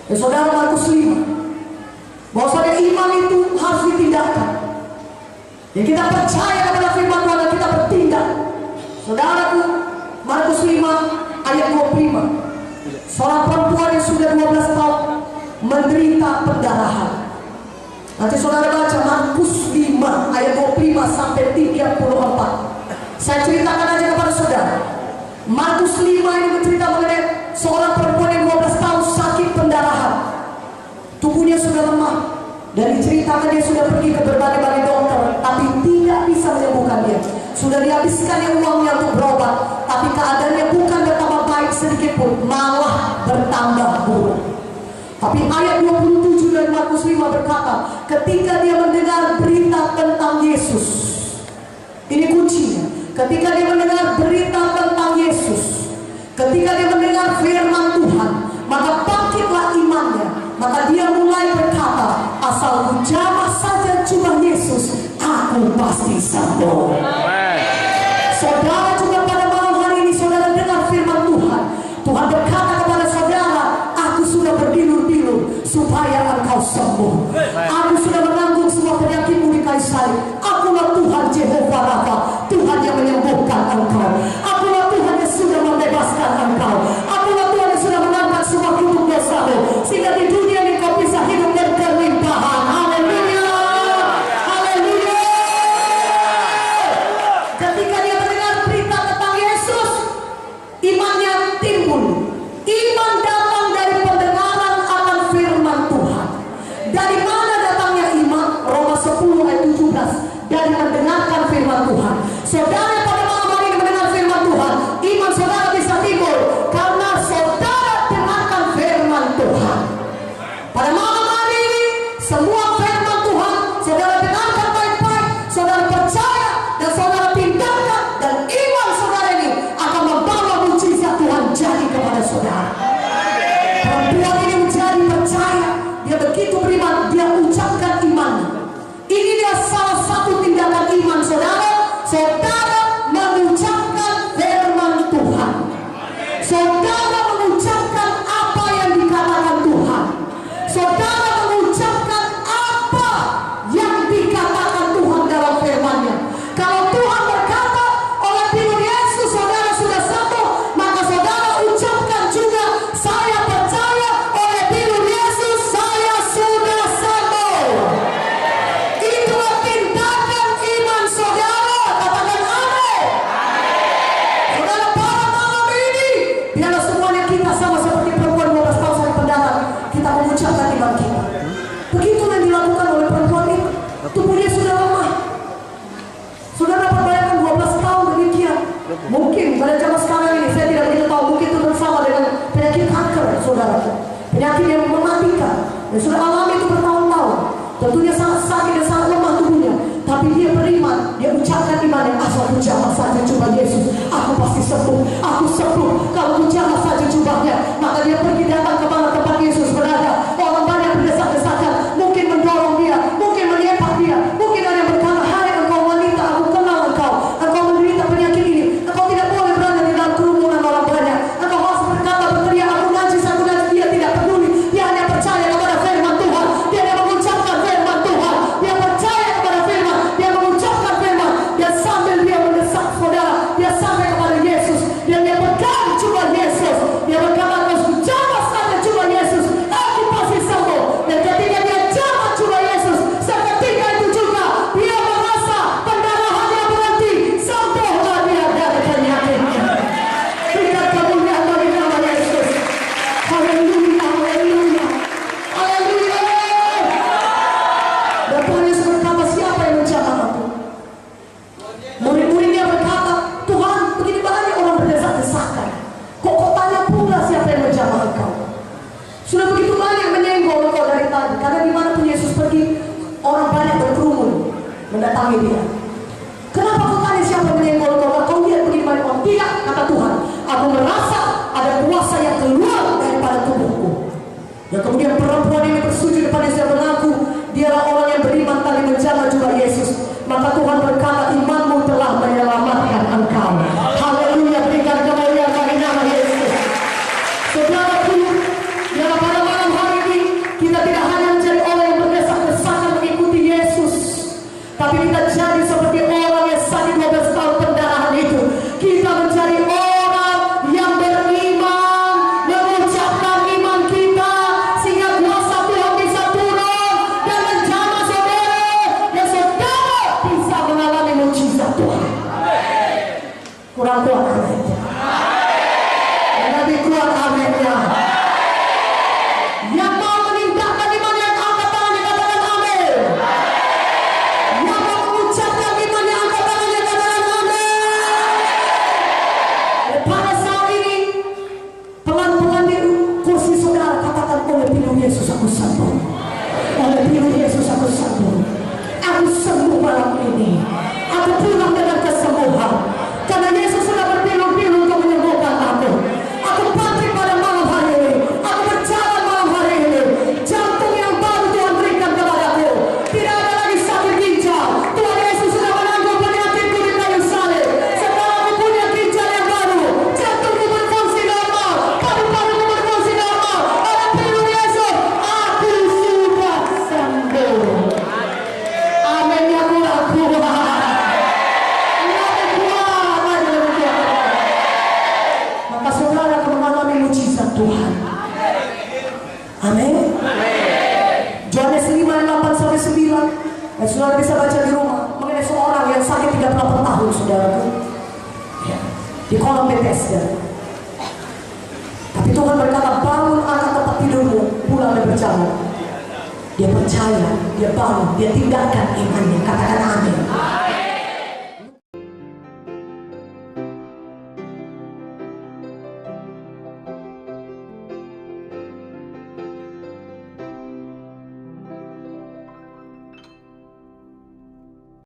Ya saudara, Markus 5, bahwasanya iman itu harus ditindakkan. Ya kita percaya kepada firman Tuhan dan kita bertindak. Saudaraku, Markus 5 ayat 25. Seorang perempuan yang sudah 12 tahun menderita pendarahan. Nanti saudara baca Markus 5 ayat 25 sampai 34. Saya ceritakan aja kepada saudara. Markus 5 ini bercerita mengenai seorang perempuan yang 12 tahun sakit pendarahan. Tubuhnya sudah lemah dan diceritakan dia sudah pergi ke berbagai-bagai dokter, tapi tidak bisa menyembuhkan dia. Sudah dihabiskan yang uangnya untuk berobat, tapi keadaannya bukan bertambah baik sedikit pun, malah bertambah buruk. Tapi ayat 27 dari Markus 5 berkata, ketika dia mendengar berita tentang Yesus, ini kuncinya, ketika dia mendengar berita tentang Yesus, ketika dia mendengar firman Tuhan, maka bangkitlah imannya. Maka dia mulai berkata, asal ku jamah saja jubah Yesus, aku pasti sembuh. Saudara juga pada malam hari ini saudara dengar firman Tuhan. Tuhan berkata kepada saudara, aku sudah berdilur-dilur supaya engkau sembuh. Aku sudah menanggung semua penyakitmu di kayu salib. Akulah Tuhan Jehovah Rafa, Tuhan yang menyembuhkan engkau. Akulah Tuhan yang sudah membebaskan engkau. Akulah Tuhan yang sudah mengangkat semua kutuk dosamu, sehingga di dunia ini kau bisa hidup berkelimpahan. Haleluya, haleluya. Ketika dia mendengar berita tentang Yesus, imannya timbul. Iman datang dari pendengaran akan firman Tuhan. Dari mana datangnya iman? Roma 10 ayat 17. Dari mendengarkan firman Tuhan. Saudara pada malam hari ini mendengar firman Tuhan, iman saudara bisa timbul karena saudara dengarkan firman Tuhan. Pada malam hari ini semua firman Tuhan saudara dengarkan baik-baik, saudara percaya dan saudara tindakan, dan iman saudara ini akan membawa mujizat Tuhan jadi kepada saudara. Perempuan ini menjadi percaya, dia begitu beriman, dia ucapkan iman. Ini dia salah satu tindakan iman saudara. Saudara mengucapkan firman Tuhan. Saudara mengucapkan apa yang dikatakan Tuhan. Saudara mengucapkan apa yang dikatakan Tuhan dalam firman-Nya. Kalau Tuhan berkata oleh pilur Yesus saudara sudah sembuh, maka saudara ucapkan juga, saya percaya oleh pilur Yesus saya sudah sembuh. Itulah tindakan iman saudara. Katakan amin. Saudara, pada malam ini biarlah semuanya kita sama seperti perempuan 12 tahun sakit pendarahan, kita mengucapkan iman kita. Begitu yang dilakukan oleh perempuan ini. Tubuhnya sudah lemah. Saudara dapat bayangkan 12 tahun demikian. Mungkin pada zaman sekarang ini saya tidak begitu tahu, mungkin itu bersama dengan penyakit kanker saudara, penyakit yang mematikan, dan sudah alami itu bertahun-tahun. Tentunya sangat sakit dan sangat lemah tubuhnya, tapi dia beriman, dia ucapkan iman yang asal ku jamah saja jubah Yesus, aku pasti sembuh, aku sembuh. Kalau ku jamah saja jubahnya, maka dia pergi datang kemana tempat Yesus berada. Orang banyak berdesak-desakan, mungkin mendorong dia, mungkin menyepak dia, mungkin ada yang berkata, hai engkau wanita, aku kenal engkau menderita penyakit ini, engkau tidak boleh berada di dalam kerumunan orang banyak, engkau harus berkata berteriak, aku najis. Dia tidak peduli, dia hanya percaya kepada firman Tuhan, dia hanya mengucapkan firman Tuhan, dia percaya kepada firman, dia mengucapkan firman, dia sambil dia mendesak saudara, dia sampai kepada Yesus, dan dia pegang jubah Yesus, dia berkata, aku jamah saja jubah Yesus, aku pasti sembuh. Dan ketika dia jamah jubah Yesus, seketika itu juga dia merasa pendarahannya berhenti, sembuhlah dia dari penyakitnya. Berikan kemuliaan bagi nama Yesus. Haleluya, haleluya, haleluya. Dan Tuhan Yesus berkata, siapa yang menjamah aku? Murid-muridnya berkata, Tuhan, begini banyak orang berdesak-desakan, kok tanya pula siapa yang menjamah engkau? Sudah begitu banyak menyenggol engkau dari tadi, karena dimanapun Yesus pergi, orang banyak berkerumun mendatangi dia. Kenapa kau tanya siapa yang menyenggol engkau? Kau lihat begini banyak orang. Tidak, kata Tuhan, aku merasa ada kuasa yang keluar daripada tubuhku. Dan kemudian perempuan ini bersujud depan Yesus dan mengaku dialah orang yang beriman tadi menjamah jubah Yesus. Maka Tuhan berkata, imanmu telah menyelamatkan engkau. Haleluya, berikan kemuliaan bagi nama Yesus. Saudaraku, biarlah pada malam hari Yesus aku sembuh. Oleh pilih Yesus aku sembuh. Aku sembuh malam ini. Aku pulang dengan kesembuhan. Karena Yesus sudah berpilih-pilih untuk menyembuhkan aku. Aku bangkit pada malam hari ini. Aku berjalan malam hari ini. Jantung yang baru Tuhan berikan kepadaku. Tidak ada lagi sakit ginjal. Tuhan Yesus sudah menanggung penyakitku di kayu salib. Sekarang aku punya ginjal yang baru. Jantungku berfungsi normal. Paru-paruku berfungsi normal. Oleh pilih Yesus, aku sudah sembuh. Amin ya Tuhan. Maka saudara akan mengalami mujizat Tuhan. Amin. Yohanes 5:8-9. Dan saudara bisa baca di rumah mengenai seorang yang sakit 38 tahun, saudaraku. Ya, di kolam Bethesda. Tapi Tuhan berkata, bangun angkat tempat tidurmu, pulang dan berjalan. Dia percaya, dia bangun, dia tinggalkan imannya. Katakan amin.